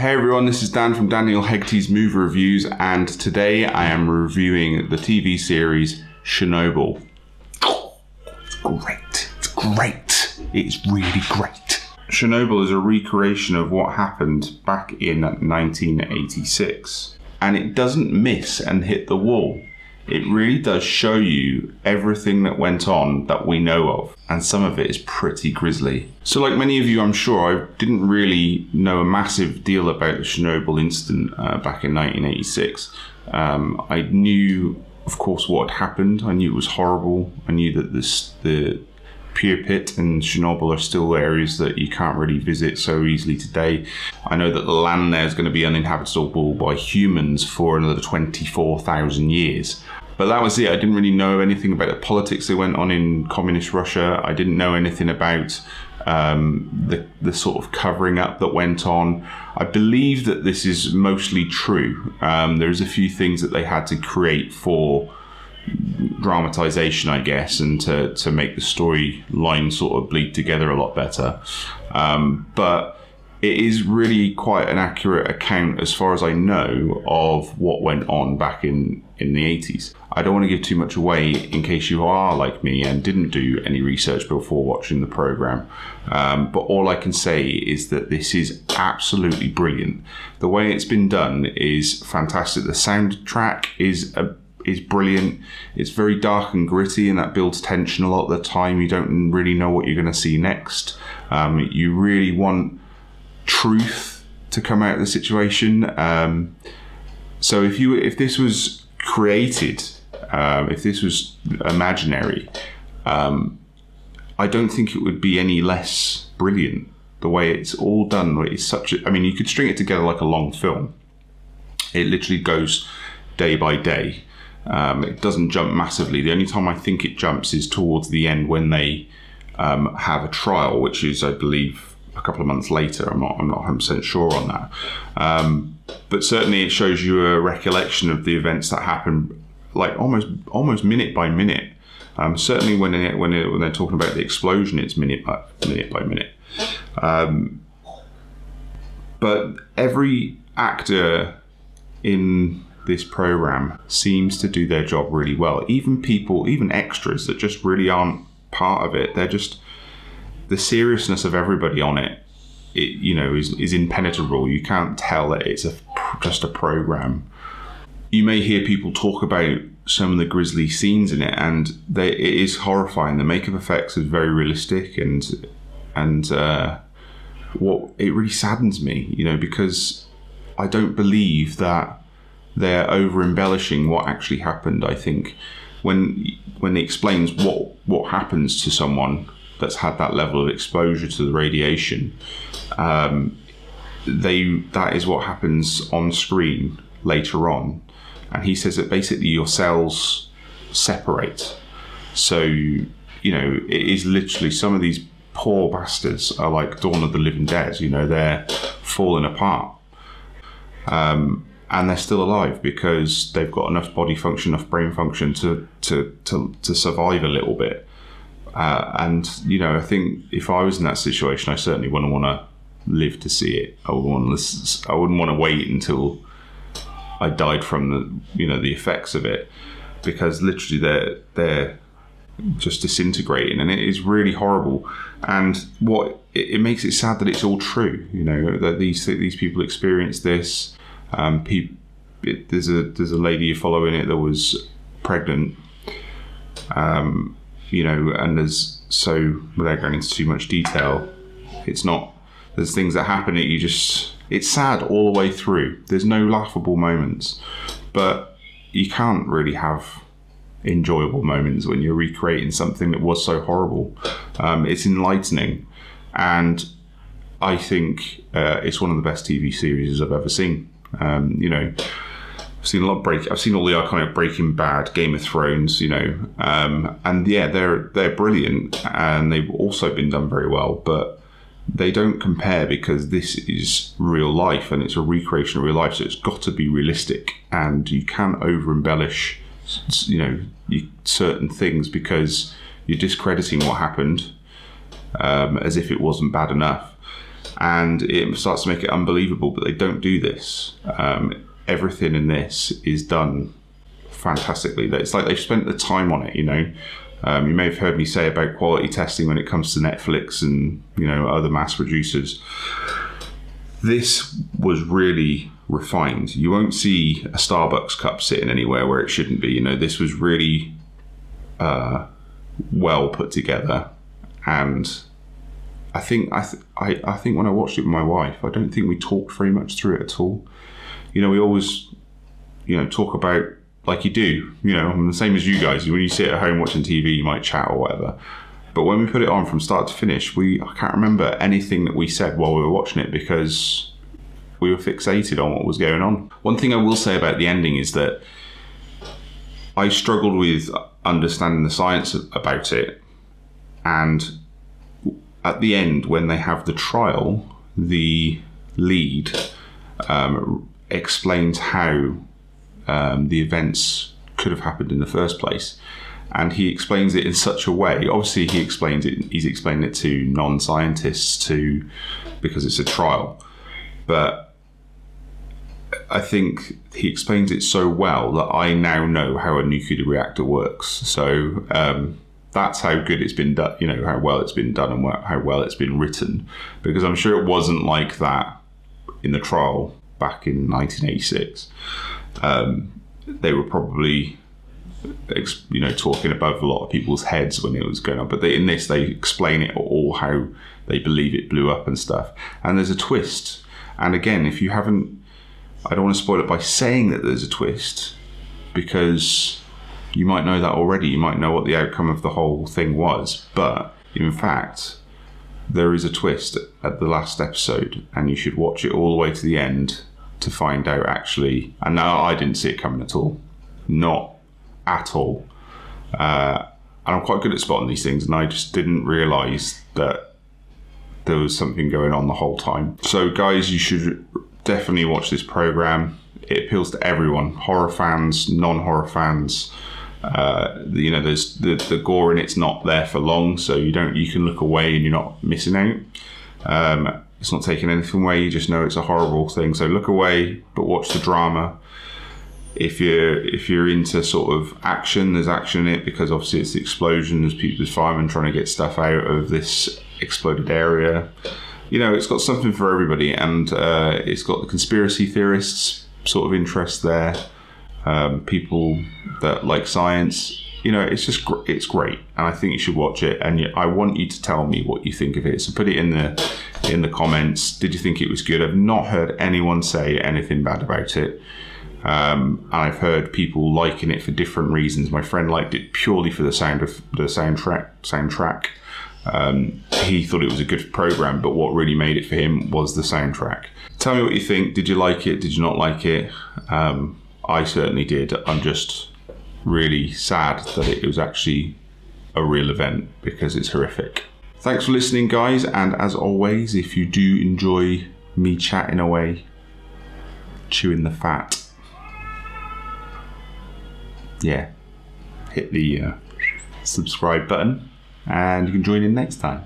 Hey everyone, this is Dan from Daniel Hegarty's Movie Reviews, and today I am reviewing the TV series Chernobyl. It's great. It's great. It's really great. Chernobyl is a recreation of what happened back in 1986, and it doesn't miss and hit the wall. It really does show you everything that went on that we know of, and some of it is pretty grisly. So like many of you, I'm sure, I didn't really know a massive deal about the Chernobyl incident back in 1986. I knew, of course, what had happened. I knew it was horrible. I knew that the Pit and Chernobyl are still areas that you can't really visit so easily today. I know that the land there is going to be uninhabitable by humans for another 24,000 years. But that was it. I didn't really know anything about the politics that went on in communist Russia. I didn't know anything about the sort of covering up that went on. I believe that this is mostly true. There's a few things that they had to create for dramatization, I guess, and to make the storyline sort of bleed together a lot better. But it is really quite an accurate account, as far as I know, of what went on back in the 80s. I don't want to give too much away in case you are like me and didn't do any research before watching the program. But all I can say is that this is absolutely brilliant. The way it's been done is fantastic. The soundtrack is brilliant. It's very dark and gritty, and that builds tension a lot of the time. You don't really know what you're going to see next. You really want truth to come out of the situation. So if this was created, if this was imaginary, I don't think it would be any less brilliant. The way it's all done, it's such a, I mean, you could string it together like a long film. It literally goes day by day. It doesn't jump massively. The only time I think it jumps is towards the end when they have a trial, which is, I believe, a couple of months later. I'm not 100% sure on that. But certainly it shows you a recollection of the events that happened, like almost minute by minute. Certainly when they're talking about the explosion, it's minute by minute. But every actor in this program seems to do their job really well. Even extras that just really aren't part of it. They're just, the seriousness of everybody on it, is impenetrable. You can't tell that it's just a program. You may hear people talk about some of the grisly scenes in it, and it is horrifying. The makeup effects is very realistic, and what it really saddens me, because I don't believe that they're over embellishing what actually happened. I think when it explains what happens to someone that's had that level of exposure to the radiation, that is what happens on screen later on. And he says that basically your cells separate. So, it is literally, some of these poor bastards are like Dawn of the Living Dead. They're falling apart. And they're still alive because they've got enough body function, enough brain function to survive a little bit. And I think if I was in that situation, I certainly wouldn't want to live to see it. I wouldn't want to wait until I died from the effects of it, because literally they're just disintegrating, and it is really horrible. And it makes it sad that it's all true. That these people experience this. There's a lady you follow in it that was pregnant, and without going into too much detail, there's things that happen that it's sad all the way through. There's no laughable moments, but you can't really have enjoyable moments when you're recreating something that was so horrible. It's enlightening, and I think it's one of the best TV series I've ever seen. I've seen all the iconic Breaking Bad, Game of Thrones, and yeah, they're brilliant, and they've also been done very well, but they don't compare because this is real life and it's a recreation of real life, so it's got to be realistic, and you can't over embellish certain things because you're discrediting what happened as if it wasn't bad enough. and it starts to make it unbelievable, but they don't do this. Everything in this is done fantastically. It's like they've spent the time on it, you know. You may have heard me say about quality testing when it comes to Netflix and, you know, other mass producers. This was really refined. You won't see a Starbucks cup sitting anywhere where it shouldn't be. You know, this was really well put together, and I think when I watched it with my wife, I don't think we talked very much through it at all. You know, we always, you know, talk about, like you do, you know, I'm the same as you guys. When you sit at home watching TV, you might chat or whatever. But when we put it on from start to finish, I can't remember anything that we said while we were watching it because we were fixated on what was going on. One thing I will say about the ending is that I struggled with understanding the science about it. And at the end, when they have the trial, the lead explains how the events could have happened in the first place. And he explains it in such a way. Obviously, he's explained it to non-scientists because it's a trial. But I think he explains it so well that I now know how a nuclear reactor works. So that's how good it's been done, you know, how well it's been done and how well it's been written. Because I'm sure it wasn't like that in the trial back in 1986. They were probably, you know, talking above a lot of people's heads when it was going on. But in this, they explain it all, how they believe it blew up and stuff. And there's a twist. And again, if you haven't, I don't want to spoil it by saying that there's a twist, because you might know that already. You might know what the outcome of the whole thing was. But in fact, there is a twist at the last episode, and you should watch it all the way to the end to find out actually. And now I didn't see it coming at all. Not at all. And I'm quite good at spotting these things, and I just didn't realise that there was something going on the whole time. So guys, you should definitely watch this program. It appeals to everyone, horror fans, non-horror fans. You know, there's the gore in it's not there for long, so you can look away and you're not missing out. It's not taking anything away, you just know it's a horrible thing. So look away, but watch the drama. If you're into sort of action, there's action in it, because obviously it's the explosion, there's firemen trying to get stuff out of this exploded area. You know, it's got something for everybody, and it's got the conspiracy theorists sort of interest there. People that like science, you know, it's great, and I think you should watch it. And I want you to tell me what you think of it. So put it in the comments. Did you think it was good? I've not heard anyone say anything bad about it. And I've heard people liking it for different reasons. My friend liked it purely for the soundtrack. He thought it was a good program, but what really made it for him was the soundtrack. Tell me what you think. Did you like it? Did you not like it? I certainly did. I'm just really sad that it was actually a real event, because it's horrific. Thanks for listening, guys, and as always, if you do enjoy me chatting away, chewing the fat, yeah, hit the subscribe button, and you can join in next time.